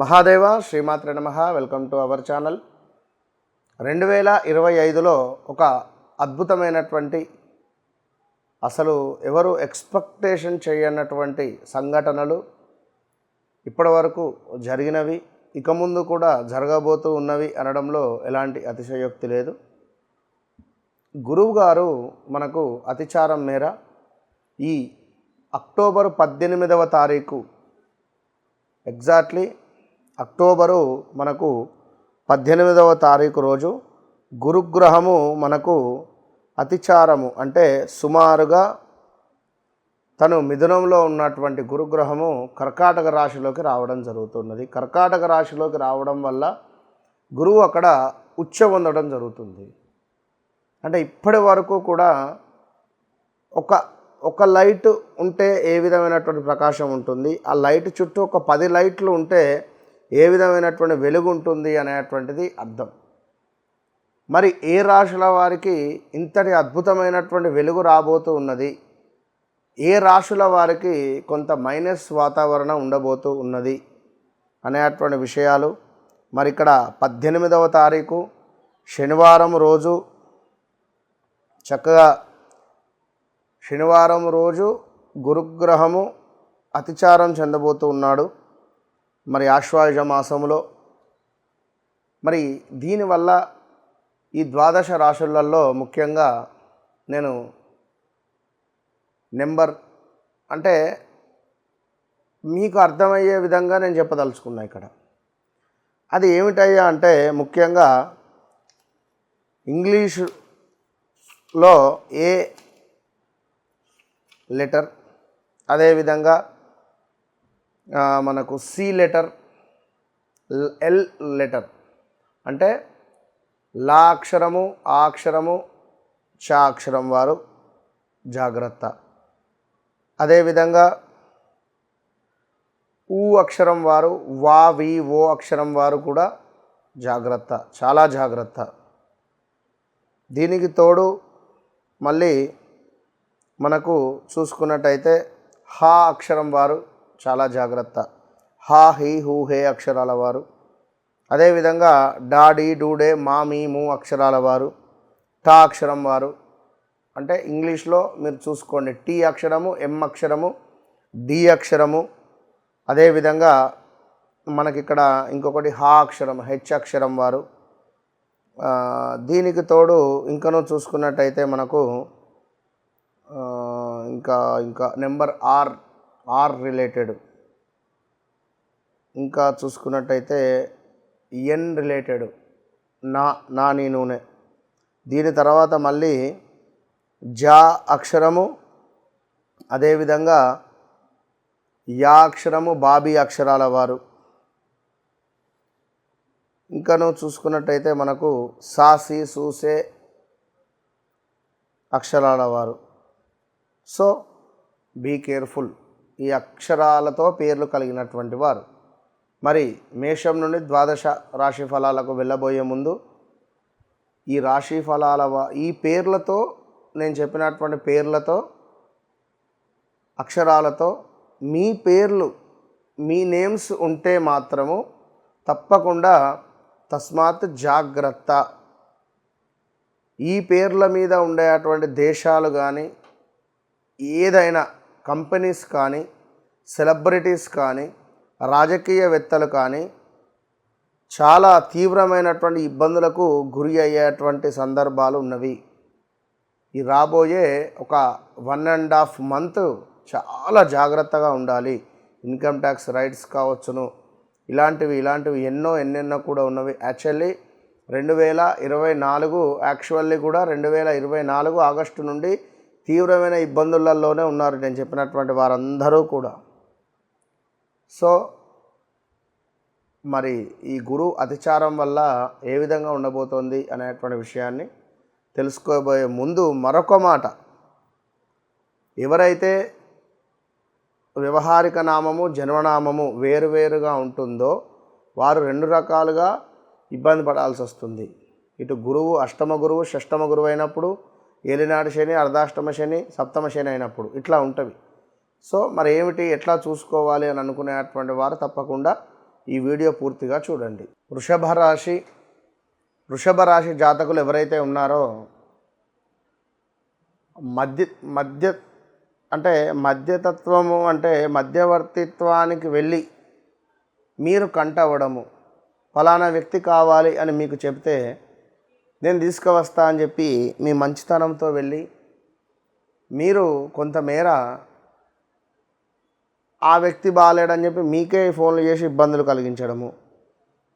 మహాదేవ శ్రీమాత్రే నమః. Welcome to our channel. 2025లో ఒక అద్భుతమైనటువంటి అసలు ఎవరు ఎక్స్పెక్టేషన్ చేయనటువంటి సంఘటనలు ఇప్పటివరకు జరిగినవి, ఇక ముందు కూడా జరగబోతూ ఉన్నవి అనడంలో ఎలాంటి అతిశయోక్తి లేదు. గురువు గారు మనకు అతిచారం మేర ఈ అక్టోబర్ 18వ తారీఖు ఎగ్జాక్ట్లీ అక్టోబరు మనకు 18వ తారీఖు రోజు గురుగ్రహము మనకు అతిచారము అంటే సుమారుగా తను మిథునంలో ఉన్నటువంటి గురుగ్రహము కర్కాటక రాశిలోకి రావడం జరుగుతున్నది. కర్కాటక రాశిలోకి రావడం వల్ల గురువు అక్కడ ఉచ్చ పొందడం జరుగుతుంది. అంటే ఇప్పటి వరకు కూడా ఒక లైట్ ఉంటే ఏ విధమైనటువంటి ప్రకాశం ఉంటుంది, ఆ లైట్ చుట్టూ ఒక 10 లైట్లు ఉంటే ఏ విధమైనటువంటి వెలుగు ఉంటుంది అనేటువంటిది అర్థం. మరి ఏ రాశుల వారికి ఇంతటి అద్భుతమైనటువంటి వెలుగు రాబోతూ ఉన్నది, ఏ రాశుల వారికి కొంత మైనస్ వాతావరణం ఉండబోతూ ఉన్నది అనేటువంటి విషయాలు మరి ఇక్కడ 18వ తారీఖు శనివారం రోజు చక్కగా శనివారం రోజు గురుగ్రహము అతిచారం చెందబోతూ ఉన్నాడు మరి ఆశ్వాయుజ మాసములో. మరి దీనివల్ల ఈ ద్వాదశ రాశులలో ముఖ్యంగా నేను నెంబర్ అంటే మీకు అర్థమయ్యే విధంగా నేను చెప్పదలుచుకున్నా ఇక్కడ. అది ఏమిటయ్యా అంటే ముఖ్యంగా ఇంగ్లీషులో ఏ లెటర్, అదేవిధంగా మనకు సి లెటర్, ఎల్ లెటర్ అంటే లా అక్షరము, ఆ అక్షరము, చ అక్షరం వారు జాగ్రత్త. అదేవిధంగా ఊ అక్షరం వారు, వా వి ఓ అక్షరం వారు కూడా జాగ్రత్త, చాలా జాగ్రత్త. దీనికి తోడు మళ్ళీ మనకు చూసుకున్నట్టయితే హా అక్షరం వారు చాలా జాగ్రత్త. హా హీ హూ హే అక్షరాల వారు, అదేవిధంగా డా డీ డూ డే మా మీ ము అక్షరాల వారు, టా అక్షరం వారు అంటే ఇంగ్లీష్లో మీరు చూసుకోండి టీ అక్షరము, ఎం అక్షరము, డి అక్షరము, అదేవిధంగా మనకిక్కడ ఇంకొకటి హా అక్షరం, హెచ్ అక్షరం వారు. దీనికి తోడు ఇంకనూ చూసుకున్నట్టయితే మనకు ఇంకా నెంబర్ ఆర్ రిలేటెడ్, ఇంకా చూసుకున్నట్టయితే ఎన్ రిలేటెడ్, నా నీ నూనె. దీని తర్వాత మళ్ళీ జా అక్షరము, అదేవిధంగా యా అక్షరము, బాబీ అక్షరాల వారు. ఇంకను చూసుకున్నట్టయితే మనకు సాసి సూసే అక్షరాల వారు. సో బీ కేర్ఫుల్, ఈ అక్షరాలతో పేర్లు కలిగినటువంటి వారు. మరి మేషం నుండి ద్వాదశ రాశి ఫలాలకు వెళ్ళబోయే ముందు ఈ రాశి ఫలాల ఈ పేర్లతో, నేను చెప్పినటువంటి పేర్లతో, అక్షరాలతో మీ పేర్లు, మీ నేమ్స్ ఉంటే మాత్రము తప్పకుండా తస్మాత్ జాగ్రత్త. ఈ పేర్ల మీద ఉండేటువంటి దేశాలు కానీ, ఏదైనా కంపెనీస్ కానీ, సెలబ్రిటీస్ కానీ, రాజకీయవేత్తలు కానీ చాలా తీవ్రమైనటువంటి ఇబ్బందులకు గురి అయ్యేటువంటి సందర్భాలు ఉన్నవి. ఈ రాబోయే ఒక 1.5 మంత్ చాలా జాగ్రత్తగా ఉండాలి. ఇన్కమ్ ట్యాక్స్ రైట్స్ కావచ్చును, ఇలాంటివి ఎన్నెన్నో కూడా ఉన్నవి. యాక్చువల్లీ 2024 యాక్చువల్లీ కూడా 2024 ఆగస్టు నుండి తీవ్రమైన ఇబ్బందులలోనే ఉన్నారు నేను చెప్పినటువంటి వారందరూ కూడా. సో మరి ఈ గురు అతిచారం వల్ల ఏ విధంగా ఉండబోతోంది అనేటువంటి విషయాన్ని తెలుసుకోబోయే ముందు మరొక మాట, ఎవరైతే వ్యవహారిక నామము, జన్మనామము వేరువేరుగా ఉంటుందో వారు 2 రకాలుగా ఇబ్బంది పడాల్సి వస్తుంది. ఇటు గురువు అష్టమ గురువు, షష్టమ గురువు అయినప్పుడు, ఏలినాడు శని, అర్ధాష్టమ శని, సప్తమ శని అయినప్పుడు ఇట్లా ఉంటుంది. సో మరి ఏమిటి, ఎట్లా చూసుకోవాలి అని అనుకునేటువంటి వారు తప్పకుండా ఈ వీడియో పూర్తిగా చూడండి. వృషభ రాశి జాతకులు ఎవరైతే ఉన్నారో మధ్య అంటే మధ్యతత్వము అంటే మధ్యవర్తిత్వానికి వెళ్ళి మీరు కంటవడము, ఫలానా వ్యక్తి కావాలి అని మీకు చెప్తే నేను తీసుకువస్తా అని చెప్పి మీ మంచితనంతో వెళ్ళి మీరు కొంతమేర ఆ వ్యక్తి బాగాలేడని చెప్పి మీకే ఫోన్లు చేసి ఇబ్బందులు కలిగించడము,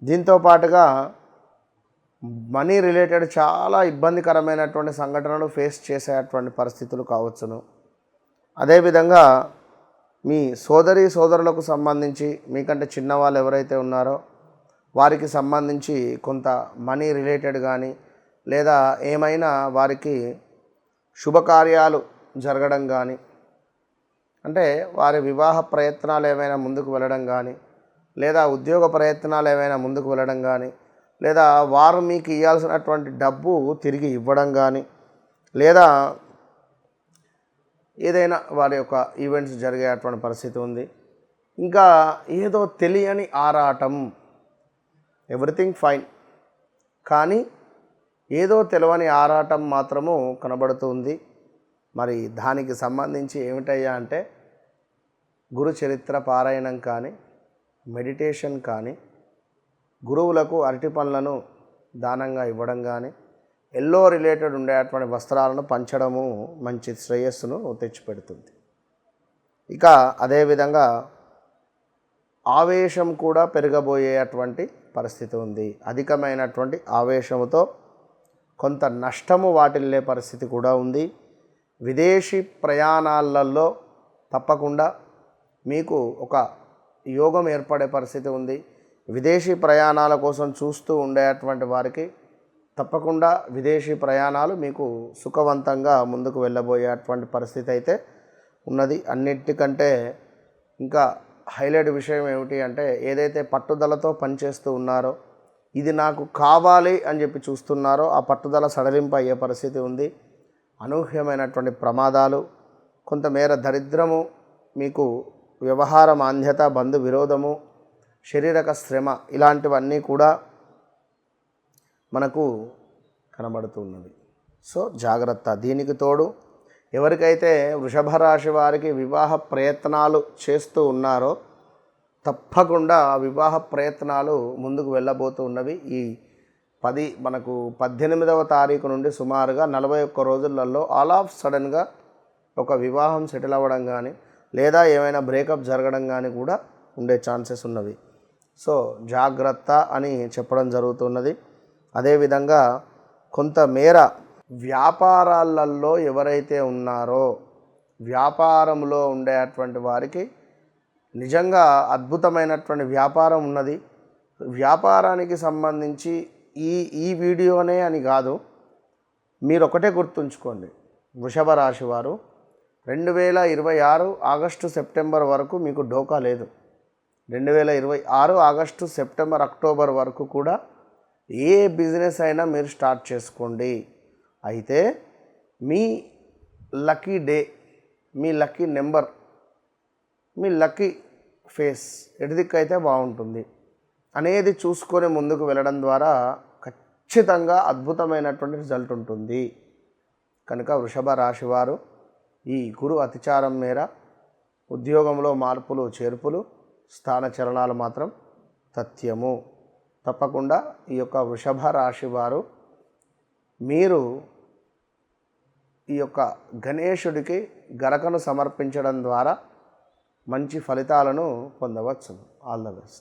దీంతో పాటుగా మనీ రిలేటెడ్ చాలా ఇబ్బందికరమైనటువంటి సంఘటనలు ఫేస్ చేసేటువంటి పరిస్థితులు కావచ్చును. అదేవిధంగా మీ సోదరులకు సంబంధించి మీకంటే చిన్నవాళ్ళు ఎవరైతే ఉన్నారో వారికి సంబంధించి కొంత మనీ రిలేటెడ్ కానీ లేదా ఏమైనా వారికి శుభకార్యాలు జరగడం కానీ, అంటే వారి వివాహ ప్రయత్నాలు ఏమైనా ముందుకు వెళ్ళడం కానీ, లేదా ఉద్యోగ ప్రయత్నాలు ఏమైనా ముందుకు వెళ్ళడం కానీ, లేదా వారు మీకు ఇవ్వాల్సినటువంటి డబ్బు తిరిగి ఇవ్వడం కానీ, లేదా ఏదైనా వారి యొక్క ఈవెంట్స్ జరిగేటువంటి పరిస్థితి ఉంది. ఇంకా ఏదో తెలియని ఆరాటం, ఎవ్రీథింగ్ ఫైన్, కానీ ఏదో తెలియని ఆరాటం మాత్రము కనబడుతుంది. మరి దానికి సంబంధించి ఏమిటయ్యా అంటే గురు చరిత్ర పారాయణం కానీ, మెడిటేషన్ కానీ, గురువులకు అరటి పండ్లను దానంగా ఇవ్వడం కానీ, ఎల్లో రిలేటెడ్ ఉండేటువంటి వస్త్రాలను పంచడము మంచి శ్రేయస్సును తెచ్చిపెడుతుంది. ఇక అదేవిధంగా ఆవేశం కూడా పెరగబోయేటువంటి పరిస్థితి ఉంది. అధికమైనటువంటి ఆవేశముతో కొంత నష్టము వాటిల్లే పరిస్థితి కూడా ఉంది. విదేశీ ప్రయాణాలలో తప్పకుండా మీకు ఒక యోగం ఏర్పడే పరిస్థితి ఉంది. విదేశీ ప్రయాణాల కోసం చూస్తూ ఉండేటువంటి వారికి తప్పకుండా విదేశీ ప్రయాణాలు మీకు సుఖవంతంగా ముందుకు వెళ్ళబోయేటువంటి పరిస్థితి అయితే ఉన్నది. అన్నిటికంటే ఇంకా హైలైట్ విషయం ఏమిటి అంటే ఏదైతే పట్టుదలతో పనిచేస్తూ ఉన్నారో, ఇది నాకు కావాలి అని చెప్పి చూస్తున్నారో ఆ పట్టుదల సడలింపు అయ్యే పరిస్థితి ఉంది. అనూహ్యమైనటువంటి ప్రమాదాలు, కొంతమేర దరిద్రము, మీకు వ్యవహార మాంద్యత, బంధు విరోధము, శారీరక శ్రమ ఇలాంటివన్నీ కూడా మనకు కనబడుతున్నది. సో జాగ్రత్త. దీనికి తోడు ఎవరికైతే వృషభ రాశి వారికి వివాహ ప్రయత్నాలు చేస్తూ ఉన్నారో తప్పకుండా ఆ వివాహ ప్రయత్నాలు ముందుకు వెళ్ళబోతూ ఉన్నవి. ఈ మనకు 18వ తారీఖు నుండి సుమారుగా 41 రోజులలో ఆల్ ఆఫ్ సడన్గా ఒక వివాహం సెటిల్ అవ్వడం కానీ, లేదా ఏమైనా బ్రేకప్ జరగడం కానీ కూడా ఉండే ఛాన్సెస్ ఉన్నవి. సో జాగ్రత్త అని చెప్పడం జరుగుతున్నది. అదేవిధంగా కొంతమేర వ్యాపారాలలో ఎవరైతే ఉన్నారో వ్యాపారంలో ఉండేటువంటి వారికి నిజంగా అద్భుతమైనటువంటి వ్యాపారం ఉన్నది. వ్యాపారానికి సంబంధించి ఈ వీడియోనే అని కాదు, మీరు ఒకటే గుర్తుంచుకోండి, వృషభ రాశి వారు 2026 ఆగస్టు సెప్టెంబర్ వరకు మీకు డోకా లేదు. 2026 ఆగస్టు సెప్టెంబర్ అక్టోబర్ వరకు కూడా ఏ బిజినెస్ అయినా మీరు స్టార్ట్ చేసుకోండి. అయితే మీ లక్కీ డే, మీ లక్కీ నెంబర్, మీ లక్కీ ఫేస్ ఎటుదిక్కైతే బాగుంటుంది అనేది చూసుకొని ముందుకు వెళ్ళడం ద్వారా ఖచ్చితంగా అద్భుతమైనటువంటి రిజల్ట్ ఉంటుంది. కనుక వృషభ రాశి వారు ఈ గురు అతిచారం మేర ఉద్యోగంలో మార్పులు చేర్పులు, స్థాన చలనాలు మాత్రం తథ్యము. తప్పకుండా ఈ యొక్క వృషభ రాశి వారు మీరు ఈ యొక్క గణేశుడికి గరకను సమర్పించడం ద్వారా మంచి ఫలితాలను పొందవచ్చు. All the best.